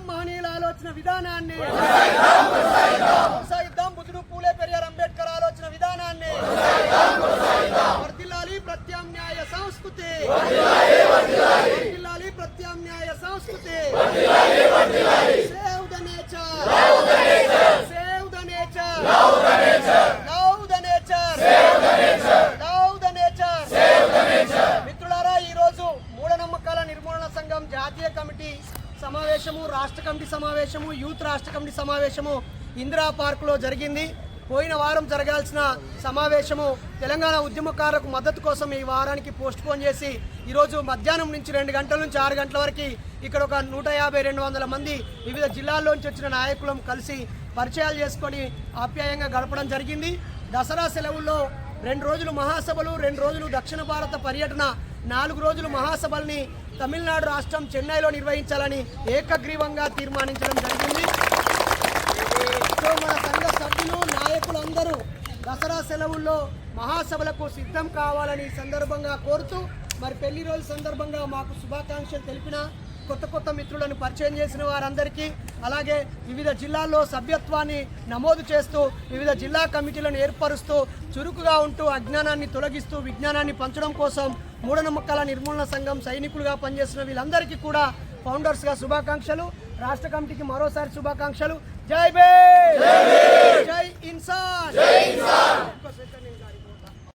మహనీయుల ఆలోచన విధానాన్ని, బుద్ధుడు పూలే పెరియార్ అంబేద్కర్ ఆలోచన విధానాన్ని, వర్ధిల్లాలి ప్రత్యామ్నాయ సంస్కృతి, వర్ధిల్లాలి ప్రత్యామ్నాయ సంస్కృతి. Save the nature, save the nature, love the nature, love the nature, love the nature. మిత్రులారా, ఈ రోజు మూఢనమ్మకాల నిర్మూలన సంఘం జాతీయ కమిటీ సమావేశము, రాష్ట్ర కమిటీ సమావేశము, యూత్ రాష్ట్ర కమిటీ సమావేశము ఇందిరా పార్కులో జరిగింది. పోయిన వారం జరగాల్సిన సమావేశము తెలంగాణ ఉద్యమకారులకు మద్దతు కోసం ఈ వారానికి పోస్ట్ పోన్ చేసి ఈరోజు మధ్యాహ్నం నుంచి 2 గంటల నుంచి 6 గంటల వరకు ఇక్కడ ఒక 150-200 మంది వివిధ జిల్లాల్లోంచి వచ్చిన నాయకులను కలిసి పరిచయాలు చేసుకొని ఆప్యాయంగా గడపడం జరిగింది. దసరా సెలవుల్లో 2 రోజులు మహాసభలు, 2 రోజులు దక్షిణ భారత పర్యటన, 4 రోజులు మహాసభల్ని తమిళనాడు రాష్ట్రం చెన్నైలో నిర్వహించాలని ఏకగ్రీవంగా తీర్మానించడం జరిగింది. మన సంఘ సభ్యులు, నాయకులందరూ దసరా సెలవుల్లో మహాసభలకు సిద్ధం కావాలని సందర్భంగా కోరుతూ, మరి పెళ్లి రోజు సందర్భంగా మాకు శుభాకాంక్షలు తెలిపిన కొత్త మిత్రులను పరిచయం చేసిన వారందరికీ, అలాగే వివిధ జిల్లాల్లో సభ్యత్వాన్ని నమోదు చేస్తూ వివిధ జిల్లా కమిటీలను ఏర్పరుస్తూ చురుకుగా ఉంటూ అజ్ఞానాన్ని తొలగిస్తూ విజ్ఞానాన్ని పంచడం కోసం మూఢనమ్మకాల నిర్మూలన సంఘం సైనికులుగా పనిచేస్తున్న వీళ్ళందరికీ కూడా ఫౌండర్స్గా శుభాకాంక్షలు. రాష్ట్ర కమిటీకి మరోసారి శుభాకాంక్షలు. జై భీమ్.